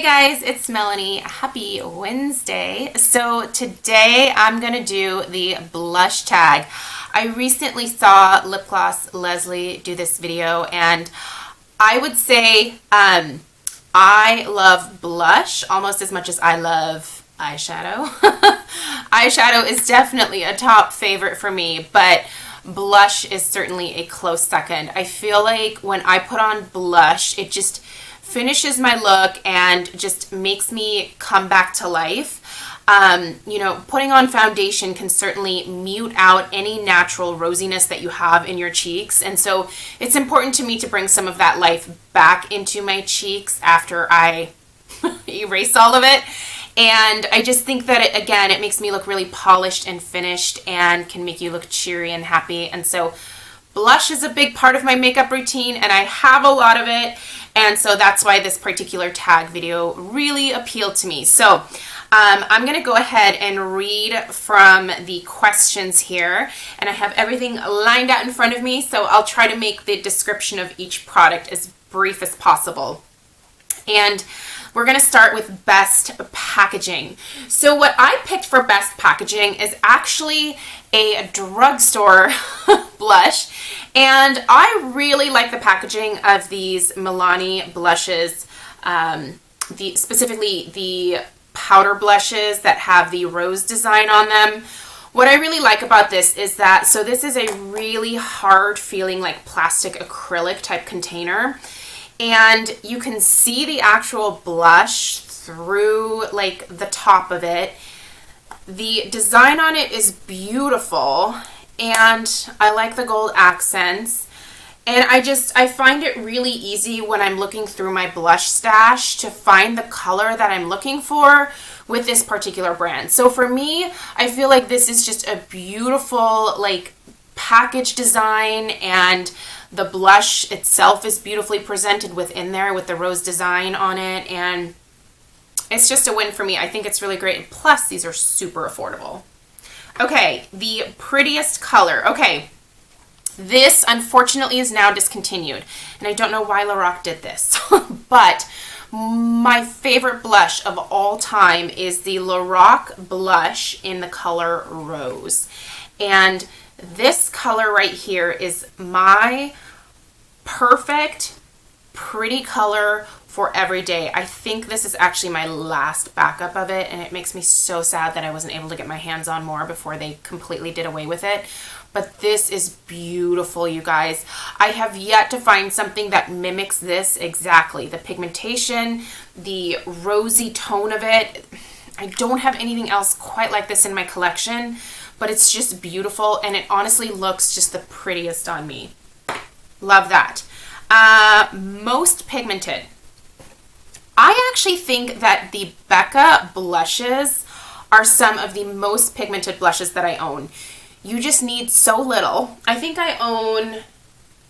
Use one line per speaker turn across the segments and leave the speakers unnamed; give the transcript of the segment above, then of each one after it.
Hey guys, it's Melanie. Happy Wednesday. So today I'm going to do the blush tag. I recently saw Lip Gloss Leslie do this video, and I would say I love blush almost as much as I love eyeshadow. Eyeshadow is definitely a top favorite for me, but blush is certainly a close second. I feel like when I put on blush, it just finishes my look and just makes me come back to life. Putting on foundation can certainly mute out any natural rosiness that you have in your cheeks. And so it's important to me to bring some of that life back into my cheeks after I erase all of it. And I just think that it makes me look really polished and finished and can make you look cheery and happy. And so blush is a big part of my makeup routine, and I have a lot of it. And so that's why this particular tag video really appealed to me. So I'm going to go ahead and read from the questions here. And I have everything lined out in front of me, so I'll try to make the description of each product as brief as possible. And we're going to start with best packaging. So what I picked for best packaging is actually a drugstore blush. And I really like the packaging of these Milani blushes, specifically the powder blushes that have the rose design on them. What I really like about this is that, so this is a really hard feeling like plastic acrylic type container. And you can see the actual blush through like the top of it. The design on it is beautiful, and I like the gold accents. And I find it really easy when I'm looking through my blush stash to find the color that I'm looking for with this particular brand. So for me, I feel like this is just a beautiful like package design, and the blush itself is beautifully presented within there with the rose design on it, and it's just a win for me. I think it's really great. Plus, these are super affordable. Okay, the Prettiest Color. Okay, this unfortunately is now discontinued, and I don't know why Lorac did this, but my favorite blush of all time is the Lorac blush in the color Rose. And this color right here is my perfect pretty color for every day. I think this is actually my last backup of it, and it makes me so sad that I wasn't able to get my hands on more before they completely did away with it. But this is beautiful, you guys. I have yet to find something that mimics this exactly. The pigmentation, the rosy tone of it. I don't have anything else quite like this in my collection, but it's just beautiful, and it honestly looks just the prettiest on me. Love that. Most Pigmented. I actually think that the Becca blushes are some of the most pigmented blushes that I own. You just need so little. I think I own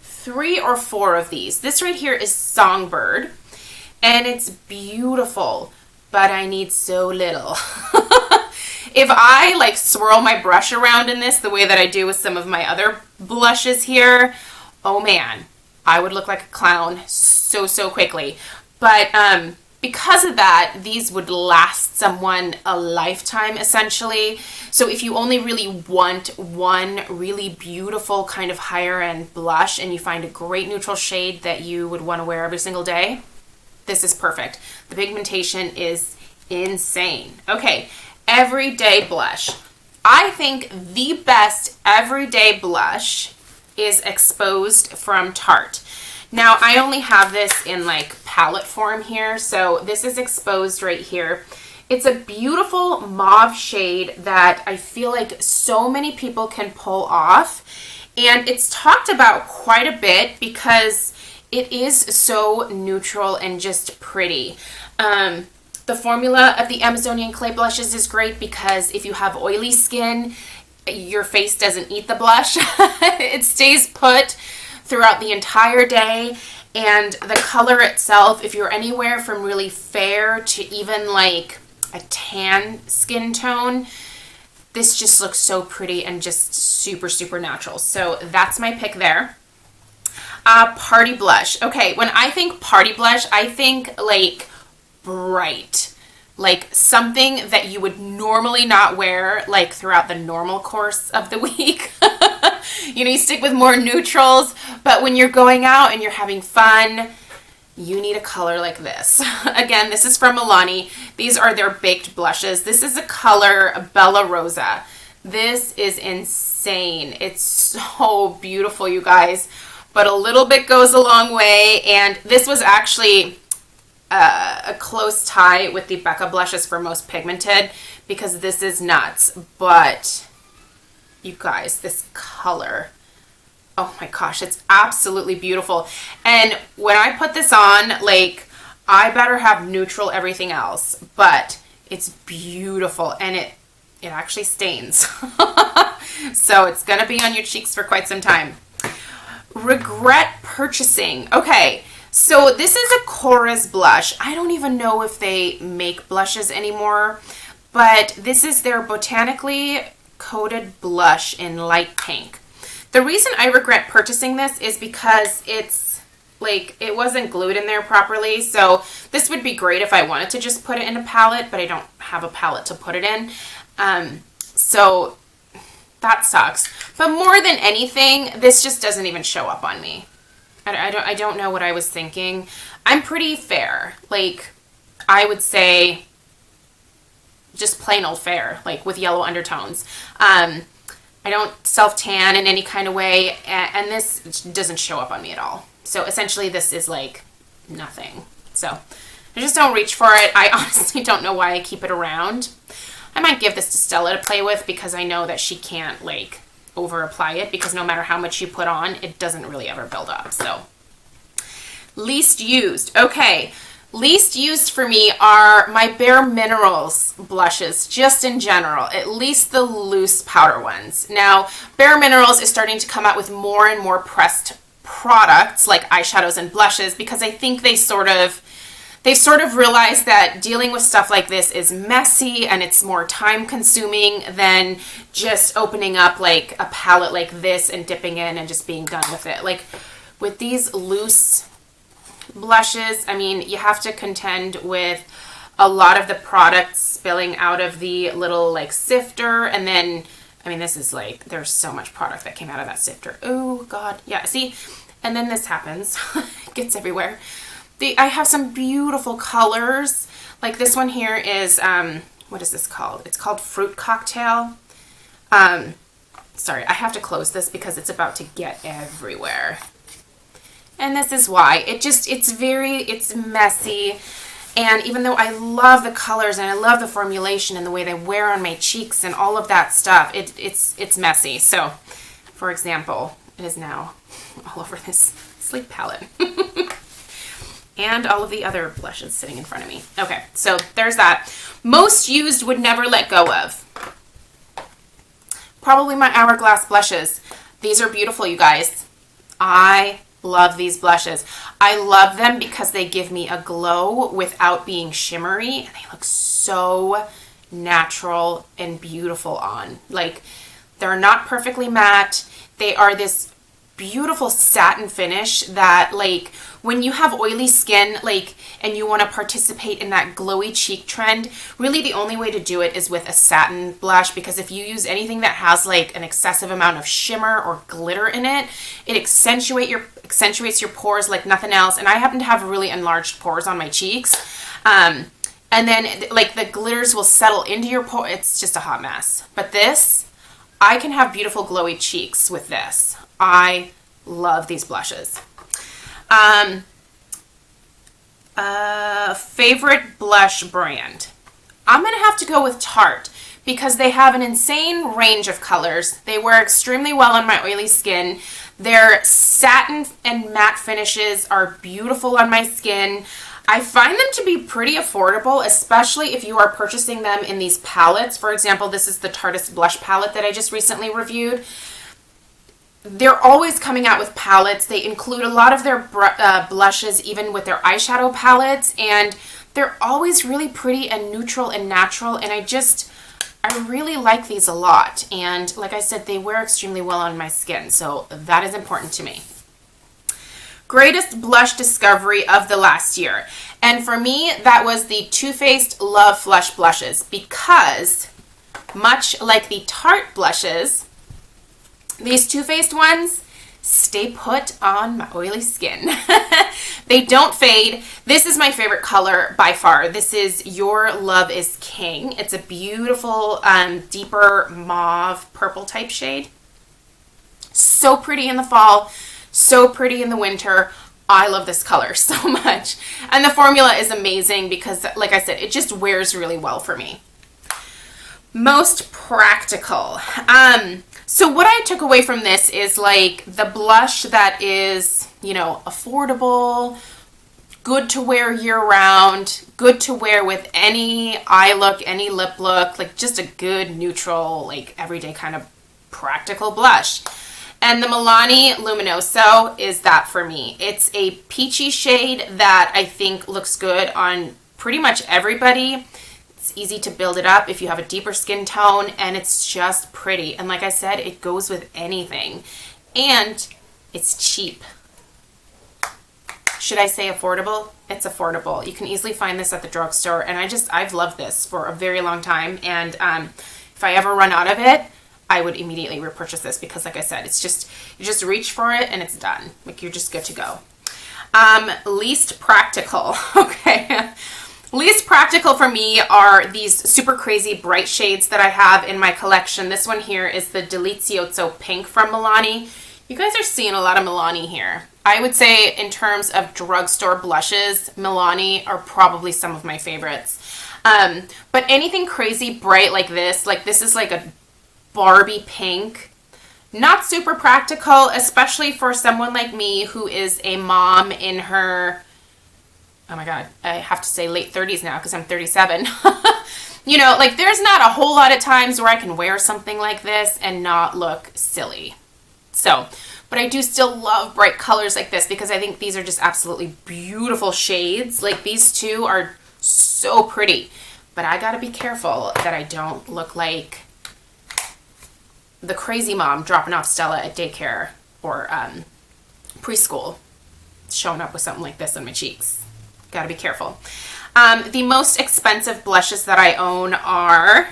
3 or 4 of these. This right here is Songbird, and it's beautiful, but I need so little. If I like swirl my brush around in this the way that I do with some of my other blushes here, oh man, I would look like a clown so quickly. But because of that, these would last someone a lifetime essentially. So if you only really want one really beautiful kind of higher end blush and you find a great neutral shade that you would want to wear every single day, this is perfect. The pigmentation is insane. Okay, everyday blush. I think the best everyday blush is Exposed from Tarte. Now, I only have this in like palette form here, so this is Exposed right here. It's a beautiful mauve shade that I feel like so many people can pull off, and it's talked about quite a bit because it is so neutral and just pretty. The formula of the Amazonian clay blushes is great because if you have oily skin, your face doesn't eat the blush. It stays put throughout the entire day, and the color itself, if you're anywhere from really fair to even like a tan skin tone, this just looks so pretty and just super natural. So that's my pick there. Party blush. Okay, when I think party blush, I think like bright, like something that you would normally not wear like throughout the normal course of the week. You know, you stick with more neutrals, but when you're going out and you're having fun, you need a color like this. Again, this is from Milani. These are their baked blushes. This is a color Bella Rosa. This is insane. It's so beautiful, you guys, but a little bit goes a long way. And this was actually a close tie with the Becca blushes for Most Pigmented, because this is nuts. But you guys, this color, oh my gosh, it's absolutely beautiful. And when I put this on, like, I better have neutral everything else, but it's beautiful, and it actually stains. So it's gonna be on your cheeks for quite some time. Regret purchasing. Okay, so this is a Korres blush. I don't even know if they make blushes anymore, but this is their botanically coated blush in light pink. The reason I regret purchasing this is because it's like, it wasn't glued in there properly. So this would be great if I wanted to just put it in a palette, but I don't have a palette to put it in. So that sucks. But more than anything, this just doesn't even show up on me. I don't know what I was thinking. I'm pretty fair. Like, I would say just plain old fair, like with yellow undertones. I don't self-tan in any kind of way, and this doesn't show up on me at all. So essentially this is like nothing. So I just don't reach for it. I honestly don't know why I keep it around. I might give this to Stella to play with, because I know that she can't like over apply it, because no matter how much you put on, it doesn't really ever build up. So least used. Okay. Least used for me are my Bare Minerals blushes, just in general, at least the loose powder ones. Now, Bare Minerals is starting to come out with more and more pressed products like eyeshadows and blushes, because I think they've sort of realized that dealing with stuff like this is messy and it's more time consuming than just opening up like a palette like this and dipping in and just being done with it. Like with these loose blushes, I mean, you have to contend with a lot of the product spilling out of the little like sifter, and then, I mean, this is like, there's so much product that came out of that sifter. Oh God, yeah, see, and then this happens. It gets everywhere. I have some beautiful colors, like this one here is, what is this called? It's called Fruit Cocktail. Sorry, I have to close this because it's about to get everywhere. And this is why. It's messy. And even though I love the colors and I love the formulation and the way they wear on my cheeks and all of that stuff, it's messy. So, for example, it is now all over this sleep palette. And all of the other blushes sitting in front of me. Okay, so there's that. Most used, would never let go of. Probably my Hourglass blushes. These are beautiful, you guys. I love these blushes. I love them because they give me a glow without being shimmery, and they look so natural and beautiful on. Like, they're not perfectly matte. They are this beautiful satin finish that, like, when you have oily skin, like, and you want to participate in that glowy cheek trend, really the only way to do it is with a satin blush, because if you use anything that has like an excessive amount of shimmer or glitter in it, it accentuates your pores like nothing else. And I happen to have really enlarged pores on my cheeks. And then like the glitters will settle into your pore. It's just a hot mess. But this, I can have beautiful glowy cheeks with this. I love these blushes. Favorite blush brand. I'm going to have to go with Tarte, because they have an insane range of colors. They wear extremely well on my oily skin. Their satin and matte finishes are beautiful on my skin. I find them to be pretty affordable, especially if you are purchasing them in these palettes. For example, this is the Tarteist blush palette that I just recently reviewed. They're always coming out with palettes. They include a lot of their blushes even with their eyeshadow palettes, and they're always really pretty and neutral and natural, and I really like these a lot. And like I said, they wear extremely well on my skin, so that is important to me. greatest blush discovery of the last year. And for me, that was the Too Faced Love Flush Blushes, because much like the Tarte blushes, these Too Faced ones stay put on my oily skin. They don't fade. This is my favorite color by far. This is Your Love is King. It's a beautiful, deeper mauve purple type shade. So pretty in the fall, so pretty in the winter. I love this color so much. And the formula is amazing because, like I said, it just wears really well for me. Most practical. So what I took away from this is like the blush that is, you know, affordable, good to wear year round, good to wear with any eye look, any lip look, like just a good neutral, like everyday kind of practical blush. And the Milani Luminoso is that for me. It's a peachy shade that I think looks good on pretty much everybody. It's easy to build it up if you have a deeper skin tone, and it's just pretty. And like I said, it goes with anything. And it's cheap. Should I say affordable? It's affordable. You can easily find this at the drugstore, and I've loved this for a very long time. And if I ever run out of it, I would immediately repurchase this because, like I said, it's just, you just reach for it and it's done. Like, you're just good to go. Least practical. Okay. Least practical for me are these super crazy bright shades that I have in my collection. This one here is the Delizioso Pink from Milani. You guys are seeing a lot of Milani here. I would say in terms of drugstore blushes, Milani are probably some of my favorites. But anything crazy bright like this is like a Barbie pink. Not super practical, especially for someone like me who is a mom in her, oh my God, I have to say late 30s now because I'm 37. You know, like there's not a whole lot of times where I can wear something like this and not look silly. So, but I do still love bright colors like this because I think these are just absolutely beautiful shades. Like these two are so pretty, but I gotta be careful that I don't look like the crazy mom dropping off Stella at daycare or preschool, showing up with something like this on my cheeks. Gotta be careful. The most expensive blushes that I own are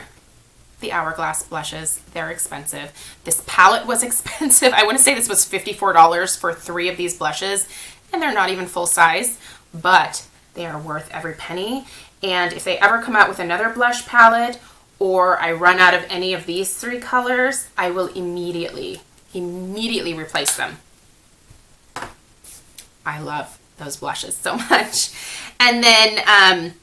the Hourglass blushes. They're expensive. This palette was expensive. I want to say this was $54 for 3 of these blushes, and they're not even full size, but they are worth every penny. And if they ever come out with another blush palette, or I run out of any of these 3 colors, I will immediately replace them. I love those blushes so much. And then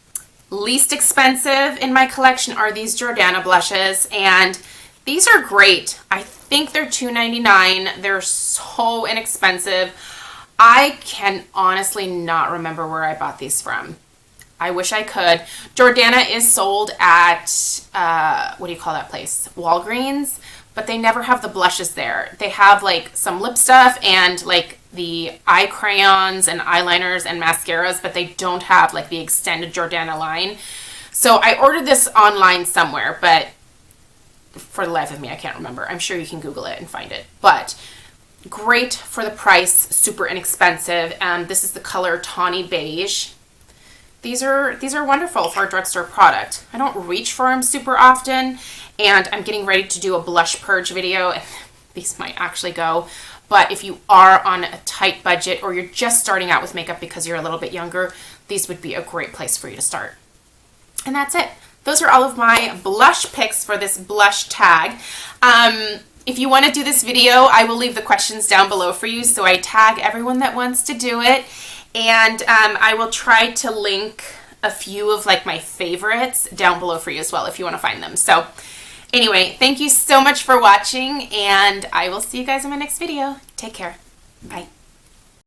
least expensive in my collection are these Jordana blushes, and these are great. I think they're $2.99. They're so inexpensive. I can honestly not remember where I bought these from. I wish I could. Jordana is sold at, what do you call that place? Walgreens, but they never have the blushes there. They have like some lip stuff and like the eye crayons and eyeliners and mascaras, but they don't have like the extended Jordana line. So I ordered this online somewhere, but for the life of me, I can't remember. I'm sure you can Google it and find it, but great for the price, super inexpensive. This is the color Tawny Beige. These are wonderful for a drugstore product. I don't reach for them super often, and I'm getting ready to do a blush purge video, and these might actually go. But if you are on a tight budget or you're just starting out with makeup because you're a little bit younger, these would be a great place for you to start. And that's it. Those are all of my blush picks for this blush tag. If you want to do this video, I will leave the questions down below for you, so I tag everyone that wants to do it. And I will try to link a few of like my favorites down below for you as well if you want to find them. So anyway, thank you so much for watching, and I will see you guys in my next video. Take care. Bye.